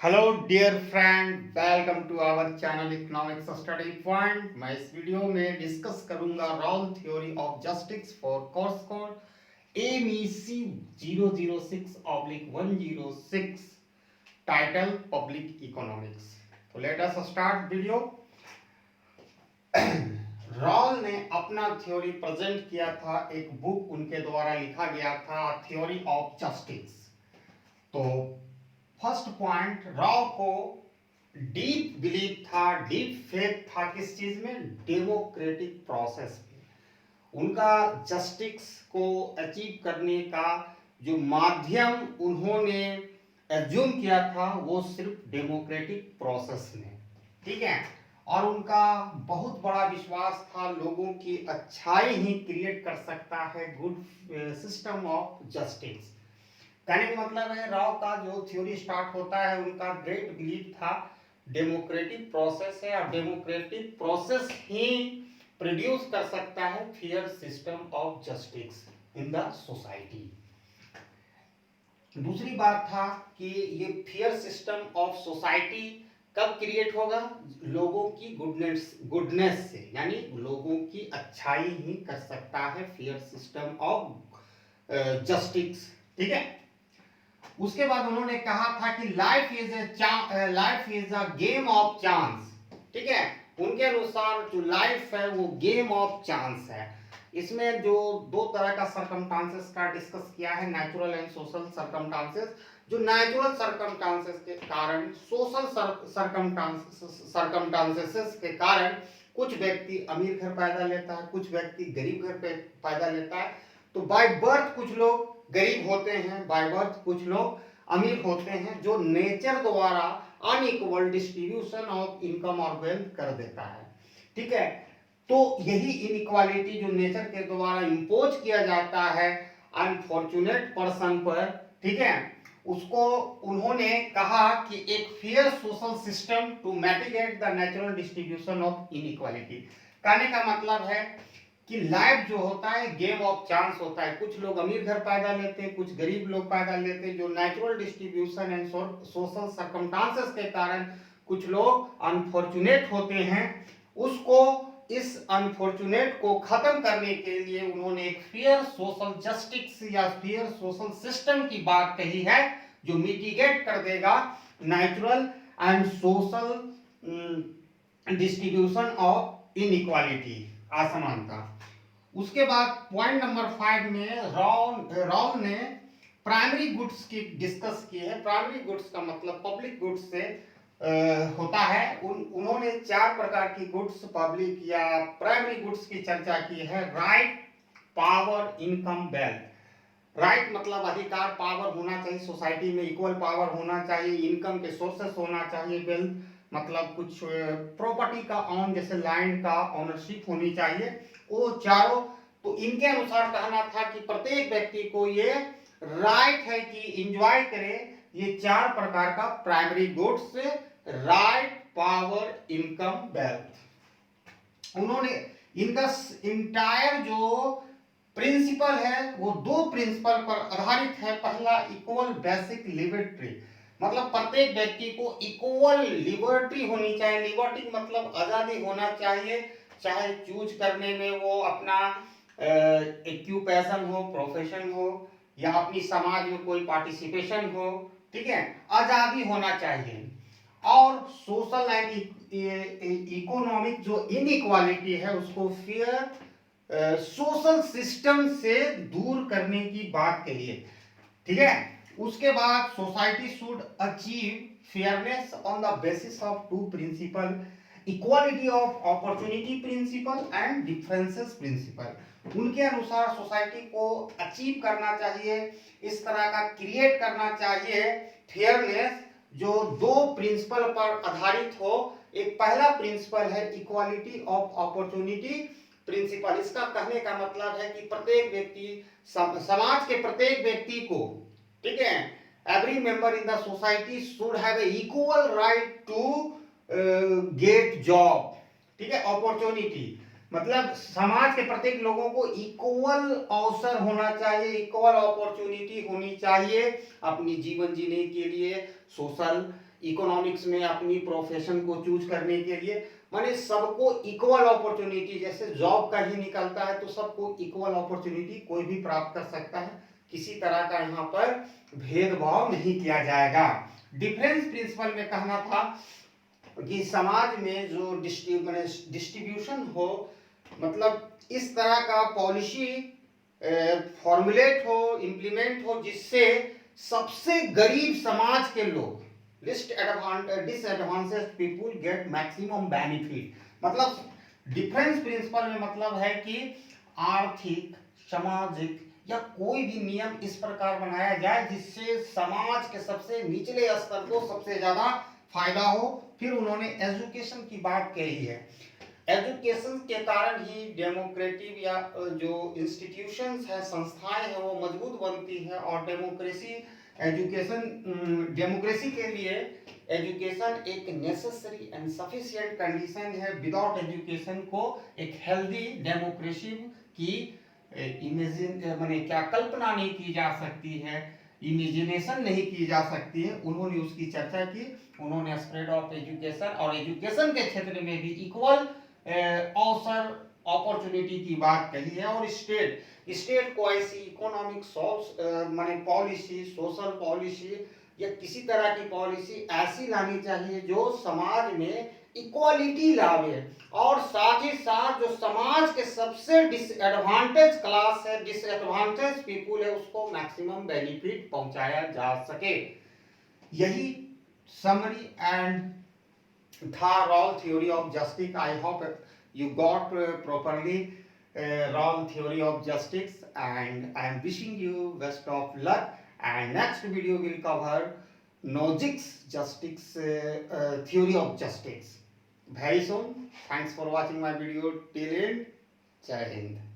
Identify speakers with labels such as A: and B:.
A: Hello dear friend, welcome to our channel economics study point. मैं इस video में discuss करूंगा Rawl theory of justice for course code MEC 006/106, title public economics. तो let us start video. Rawl ने अपना theory present किया था, एक बुक उनके द्वारा लिखा गया था, थ्योरी ऑफ जस्टिस। तो फर्स्ट पॉइंट, रॉ को डीप बिलीव था, डीप फेथ था किस चीज में? डेमोक्रेटिक प्रोसेस में। उनका जस्टिस को अचीव करने का जो माध्यम उन्होंने एज्यूम किया था वो सिर्फ डेमोक्रेटिक प्रोसेस में, ठीक है। और उनका बहुत बड़ा विश्वास था लोगों की अच्छाई ही क्रिएट कर सकता है गुड सिस्टम ऑफ जस्टिस। कहने का मतलब है राव का जो थ्योरी स्टार्ट होता है, उनका ग्रेट बिलीफ था डेमोक्रेटिक प्रोसेस है और डेमोक्रेटिक प्रोसेस ही प्रोड्यूस कर सकता है fair system of justice in the society. दूसरी बात था कि ये फेयर सिस्टम ऑफ सोसाइटी कब क्रिएट होगा? लोगों की गुडनेस से, यानी लोगों की अच्छाई ही कर सकता है फेयर सिस्टम ऑफ जस्टिस, ठीक है। उसके बाद उन्होंने कहा था कि life is a game of chance, ठीक है। उनके अनुसार जो लाइफ है वो गेम ऑफ चांस है। इसमें जो दो तरह का सरकमस्टांसेस का डिस्कस किया है, नेचुरल एंड सोशल सरकमस्टांसेस। जो नेचुरल सरकमस्टांसेस के कारण, सोशल सरकमस्टांसेस के कारण कुछ व्यक्ति अमीर घर पैदा लेता है, कुछ व्यक्ति गरीब घर पे पैदा लेता है। तो बाय बर्थ कुछ लोग गरीब होते हैं, बाय बर्थ कुछ लोग अमीर होते हैं, जो नेचर द्वारा अनइक्वल डिस्ट्रीब्यूशन ऑफ इनकम और वेल्थ कर देता है, ठीक है। तो यही इनइक्वालिटी जो नेचर के द्वारा इंपोज किया जाता है अनफॉर्चुनेट पर्सन पर, ठीक है, उसको उन्होंने कहा कि एक fair social system to mitigate the natural distribution of inequality. कहने का मतलब है कि लाइफ जो होता है गेम ऑफ चांस होता है। कुछ लोग अमीर घर पैदा लेते हैं, कुछ गरीब लोग पैदा लेते हैं। जो natural distribution and social circumstances के कारण कुछ लोग अनफॉर्चुनेट होते हैं, उसको इस अनफॉर्चुनेट को खत्म करने के लिए उन्होंने एक फेयर सोशल जस्टिस या फेयर सोशल सिस्टम की बात कही है, जो मिटिगेट कर देगा natural and social distribution of inequality, असमानता। उसके बाद पॉइंट नंबर 5 में रॉल ने प्राइमरी गुड्स की डिस्कस की है। प्राइमरी गुड्स का मतलब पब्लिक गुड्स से होता है। उन्होंने 4 प्रकार की गुड्स, पब्लिक या प्राइमरी गुड्स की चर्चा की है। Right, power, income, wealth. Right मतलब अधिकार, पावर होना चाहिए, सोसाइटी में इक्वल पावर होना चाहिए, इनकम के सोर्सेस होना चाहिए, वेल्थ मतलब कुछ प्रॉपर्टी का ऑन, जैसे लैंड का ऑनरशिप होनी चाहिए, वो चारों। तो इनके अनुसार कहना था कि प्रत्येक व्यक्ति को ये राइट है कि एंजॉय करे ये 4 प्रकार का primary goods, right, power, income, wealth. उन्होंने इनका इंटायर जो प्रिंसिपल है वो 2 प्रिंसिपल पर आधारित है। पहला, इक्वल बेसिक लिबर्टी, मतलब प्रत्येक व्यक्ति को इक्वल लिबर्टी होनी चाहिए। लिबर्टी मतलब आजादी होना चाहिए, चाहे चूज करने में वो अपना एक्यूपेशन हो, प्रोफेशन हो, या अपनी समाज में कोई पार्टिसिपेशन हो, ठीक है, आजादी होना चाहिए। और सोशल एंड इकोनॉमिक जो इनइक्वालिटी है उसको फेयर सोशल सिस्टम से दूर करने की बात कही है, ठीक है। उसके बाद society should achieve fairness on the basis of 2 principle, equality of opportunity principle and differences principle. उनके अनुसार सोसाइटी को अचीव करना चाहिए, इस तरह का क्रिएट करना चाहिए फेयरनेस जो 2 प्रिंसिपल पर आधारित हो। एक पहला प्रिंसिपल है इक्वालिटी ऑफ अपॉर्चुनिटी प्रिंसिपल। इसका कहने का मतलब है कि प्रत्येक व्यक्ति, समाज के प्रत्येक व्यक्ति को, ठीक है, every member in the society should have a equal right to get job, ठीक है, अपॉर्चुनिटी। मतलब समाज के प्रत्येक लोगों को इक्वल अवसर होना चाहिए, इक्वल अपॉर्चुनिटी होनी चाहिए अपनी जीवन जीने के लिए, सोशल इकोनॉमिक्स में अपनी प्रोफेशन को चूज करने के लिए। माने सबको इक्वल अपॉर्चुनिटी, जैसे जॉब का ही निकलता है तो सबको इक्वल अपॉर्चुनिटी कोई भी प्राप्त कर सकता है, किसी तरह का यहाँ पर भेदभाव नहीं किया जाएगा। डिफरेंस प्रिंसिपल में कहना था कि समाज में जो डिस्ट्रीब्यूशन हो, मतलब इस तरह का पॉलिसी फॉर्मुलेट हो, इम्प्लीमेंट हो, जिससे सबसे गरीब समाज के लोग, disadvantage people get maximum benefit. मतलब डिफरेंस प्रिंसिपल में मतलब है कि आर्थिक, सामाजिक या कोई भी नियम इस प्रकार बनाया जाए जिससे समाज के सबसे निचले स्तर को सबसे ज्यादा फायदा हो। फिर उन्होंने एजुकेशन की बात कही है, एजुकेशन के कारण ही डेमोक्रेटिक या जो इंस्टीट्यूशंस है, संस्थाएं हैं, वो मजबूत बनती है। और डेमोक्रेसी के लिए एजुकेशन एक नेसेसरी एंड सफिशिएंट कंडीशन है। विदाउट एजुकेशन को एक हेल्दी डेमोक्रेसी की इमेजिन माने क्या कल्पना नहीं की जा सकती है, इमेजिनेशन नहीं की जा सकती है। उन्होंने उसकी चर्चा की, उन्होंने स्प्रेड ऑफ एजुकेशन और एजुकेशन के क्षेत्र में भी इक्वल अवसर, अपॉर्चुनिटी की बात कही है। और स्टेट को ऐसी इकोनॉमिक माने पॉलिसी, सोशल पॉलिसी या किसी तरह की पॉलिसी ऐसी लानी चाहिए जो समाज में इक्वालिटी लावे, और साथ ही साथ जो समाज के सबसे डिसएडवांटेज क्लास है, डिसएडवांटेज पीपुल है, उसको मैक्सिमम बेनिफिट पहुंचाया जा सके। यही समरी एंड था Rall theory of justice. I hope you got properly Rall theory of justice, and I am wishing you best of luck. And next video will cover Nogic's justice theory of justice very soon. Thanks for watching my video till end. Jai Hind.